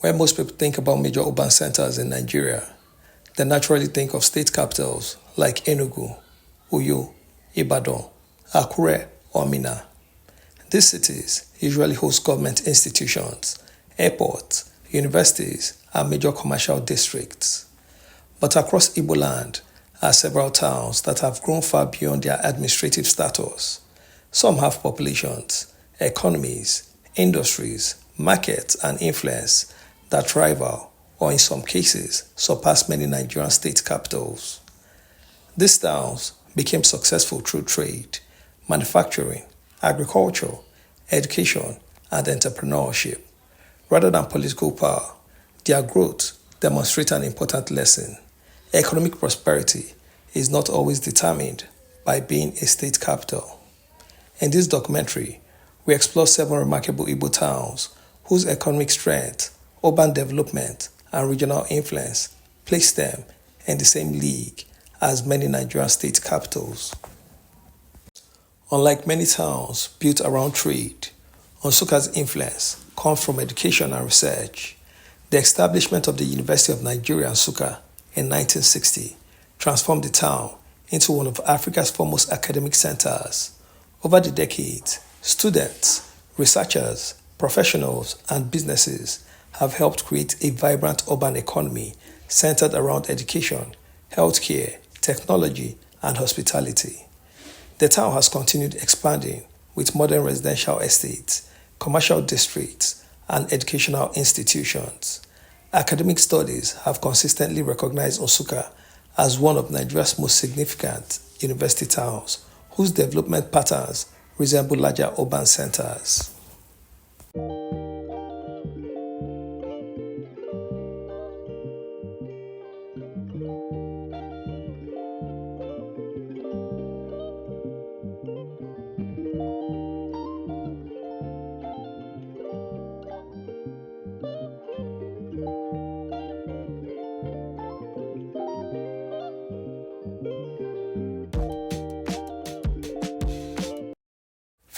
When most people think about major urban centers in Nigeria, they naturally think of state capitals like Enugu, Uyo, Ibadan, Akure, or Minna. These cities usually host government institutions, airports, universities, and major commercial districts. But across Igboland are several towns that have grown far beyond their administrative status. Some have populations, economies, industries, markets, and influence that rival, or in some cases, surpass many Nigerian state capitals. These towns became successful through trade, manufacturing, agriculture, education, and entrepreneurship. Rather than political power, their growth demonstrates an important lesson. Economic prosperity is not always determined by being a state capital. In this documentary, we explore seven remarkable Igbo towns whose economic strength, urban development, and regional influence place them in the same league as many Nigerian state capitals. Unlike many towns built around trade, Nsukka's influence comes from education and research. The establishment of the University of Nigeria Nsukka in 1960 transformed the town into one of Africa's foremost academic centers. Over the decades, students, researchers, professionals, and businesses have helped create a vibrant urban economy centered around education, healthcare, technology, and hospitality. The town has continued expanding with modern residential estates, commercial districts, and educational institutions. Academic studies have consistently recognized Nsukka as one of Nigeria's most significant university towns, whose development patterns resemble larger urban centers.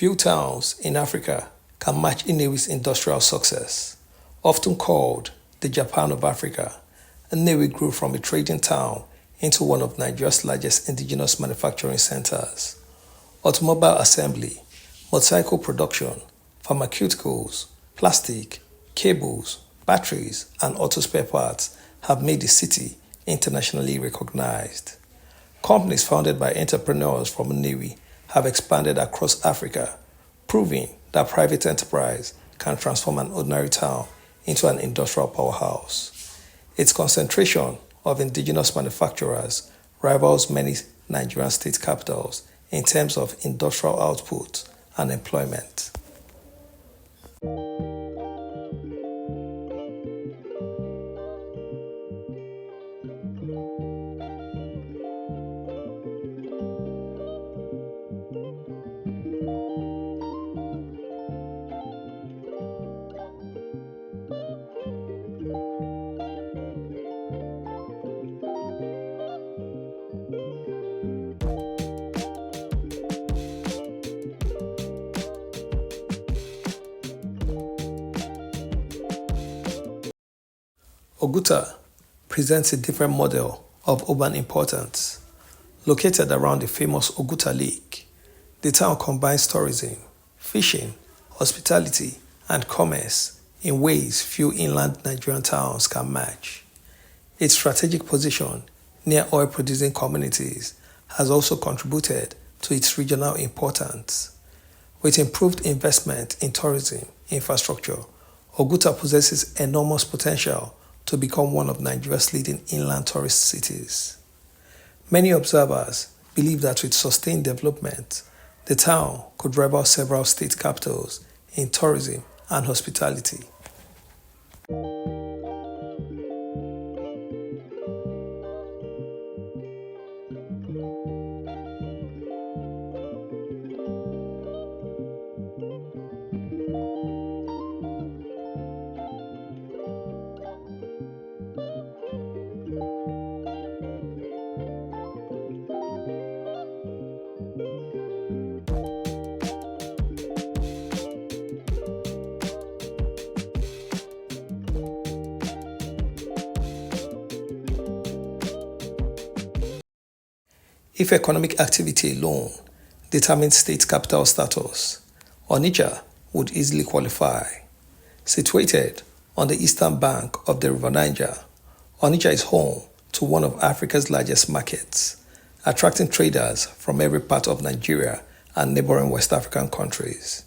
Few towns in Africa can match Nnewi's industrial success. Often called the Japan of Africa, Nnewi grew from a trading town into one of Nigeria's largest indigenous manufacturing centers. Automobile assembly, motorcycle production, pharmaceuticals, plastic, cables, batteries, and auto spare parts have made the city internationally recognized. Companies founded by entrepreneurs from Nnewi have expanded across Africa, proving that private enterprise can transform an ordinary town into an industrial powerhouse. Its concentration of indigenous manufacturers rivals many Nigerian state capitals in terms of industrial output and employment. Oguta presents a different model of urban importance. Located around the famous Oguta Lake, the town combines tourism, fishing, hospitality, and commerce in ways few inland Nigerian towns can match. Its strategic position near oil producing communities has also contributed to its regional importance. With improved investment in tourism infrastructure, Oguta possesses enormous potential to become one of Nigeria's leading inland tourist cities. Many observers believe that with sustained development, the town could rival several state capitals in tourism and hospitality. If economic activity alone determines state capital status, Onitsha would easily qualify. Situated on the eastern bank of the River Niger, Onitsha is home to one of Africa's largest markets, attracting traders from every part of Nigeria and neighboring West African countries.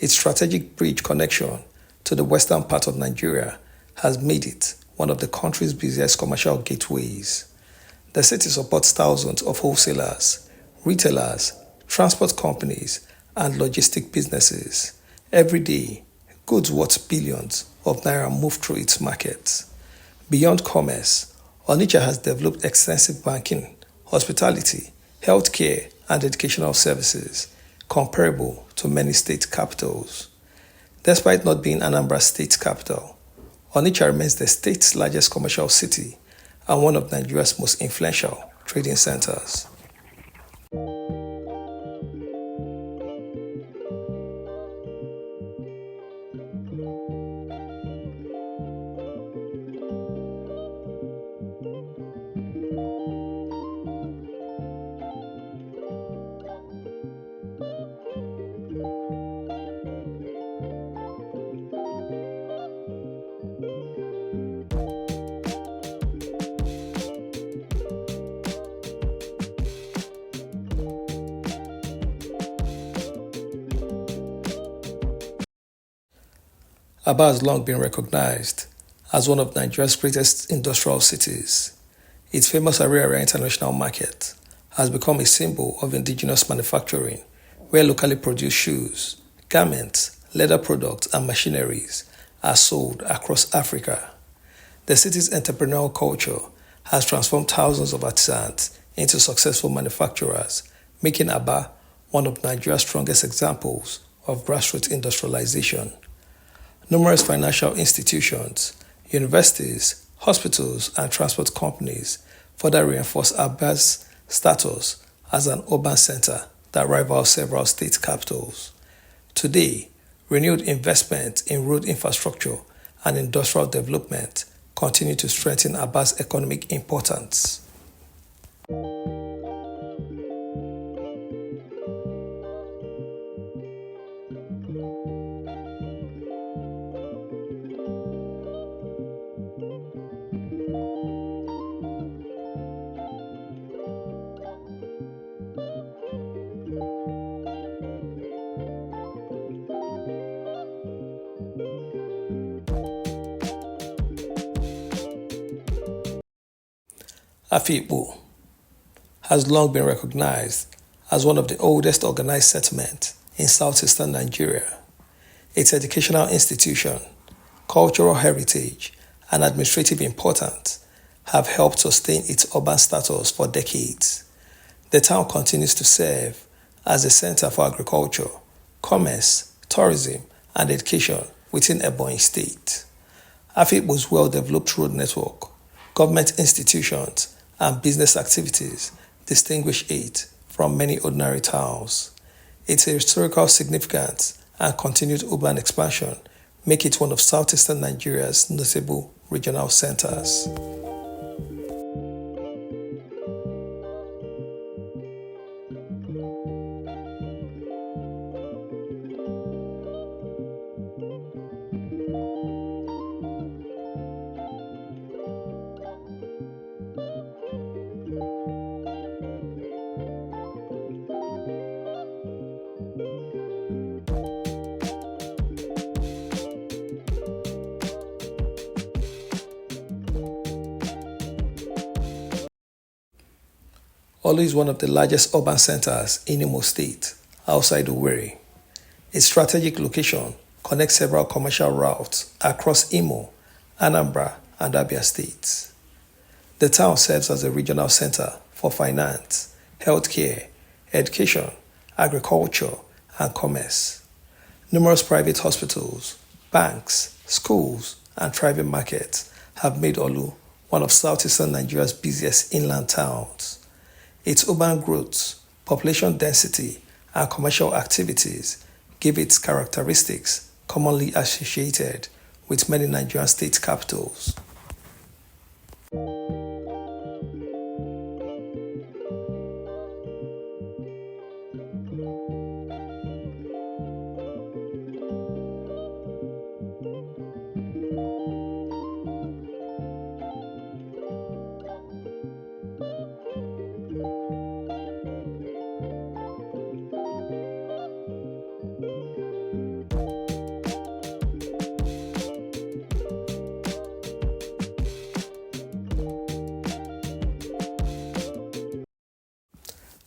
Its strategic bridge connection to the western part of Nigeria has made it one of the country's busiest commercial gateways. The city supports thousands of wholesalers, retailers, transport companies, and logistic businesses. Every day, goods worth billions of naira move through its markets. Beyond commerce, Onitsha has developed extensive banking, hospitality, healthcare, and educational services comparable to many state capitals. Despite not being Anambra's state capital, Onitsha remains the state's largest commercial city and one of Nigeria's most influential trading centers. Aba has long been recognized as one of Nigeria's greatest industrial cities. Its famous Area International Market has become a symbol of indigenous manufacturing, where locally produced shoes, garments, leather products, and machineries are sold across Africa. The city's entrepreneurial culture has transformed thousands of artisans into successful manufacturers, making Aba one of Nigeria's strongest examples of grassroots industrialization. Numerous financial institutions, universities, hospitals, and transport companies further reinforce Aba's status as an urban center that rivals several state capitals. Today, renewed investment in road infrastructure and industrial development continue to strengthen Aba's economic importance. Afikpo has long been recognized as one of the oldest organized settlements in southeastern Nigeria. Its educational institution, cultural heritage, and administrative importance have helped sustain its urban status for decades. The town continues to serve as a center for agriculture, commerce, tourism, and education within Ebonyi State. Afikpo's well-developed road network, government institutions, and business activities distinguish it from many ordinary towns. Its historical significance and continued urban expansion make it one of southeastern Nigeria's notable regional centers. Orlu is one of the largest urban centers in Imo State, outside Owerri. Its strategic location connects several commercial routes across Imo, Anambra, and Abia states. The town serves as a regional center for finance, healthcare, education, agriculture, and commerce. Numerous private hospitals, banks, schools, and thriving markets have made Orlu one of southeastern Nigeria's busiest inland towns. Its urban growth, population density, and commercial activities give it characteristics commonly associated with many Nigerian state capitals.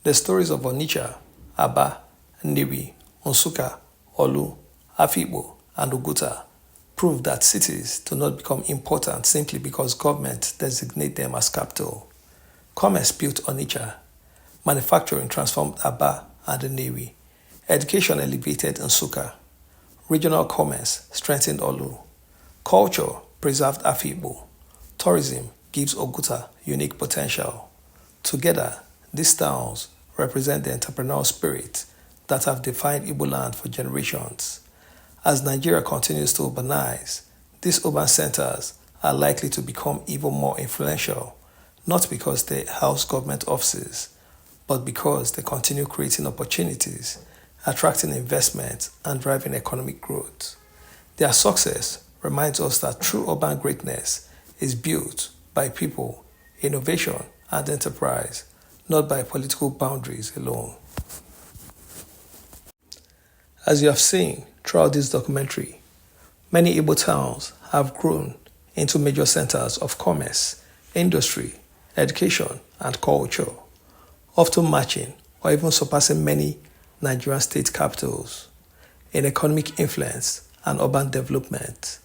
The stories of Onitsha, Aba, Nnewi, Nsukka, Orlu, Afikpo, and Oguta prove that cities do not become important simply because government designate them as capital. Commerce built Onitsha, manufacturing transformed Aba and Nnewi, education elevated Nsukka, regional commerce strengthened Orlu, culture preserved Afikpo, tourism gives Oguta unique potential. Together, these towns represent the entrepreneurial spirit that have defined Igboland for generations. As Nigeria continues to urbanize, these urban centers are likely to become even more influential, not because they house government offices, but because they continue creating opportunities, attracting investment, and driving economic growth. Their success reminds us that true urban greatness is built by people, innovation, and enterprise, not by political boundaries alone. As you have seen throughout this documentary, many Igbo towns have grown into major centers of commerce, industry, education, and culture, often matching or even surpassing many Nigerian state capitals in economic influence and urban development.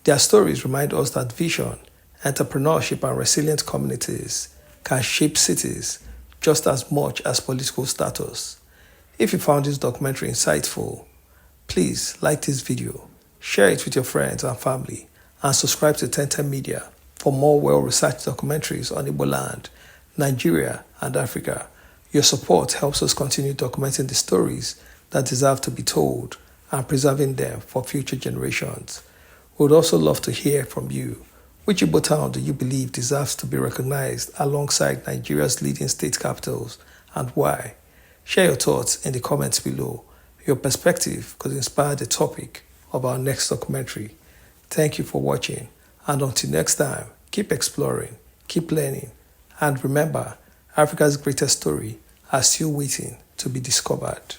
Their stories remind us that vision, entrepreneurship, and resilient communities can shape cities just as much as political status. If you found this documentary insightful, please like this video, share it with your friends and family, and subscribe to 1010 Media for more well-researched documentaries on Igboland, Nigeria, and Africa. Your support helps us continue documenting the stories that deserve to be told and preserving them for future generations. We would also love to hear from you. Which Igbo town do you believe deserves to be recognized alongside Nigeria's leading state capitals, and why? Share your thoughts in the comments below. Your perspective could inspire the topic of our next documentary. Thank you for watching, and until next time, keep exploring, keep learning, and remember, Africa's greatest story are still waiting to be discovered.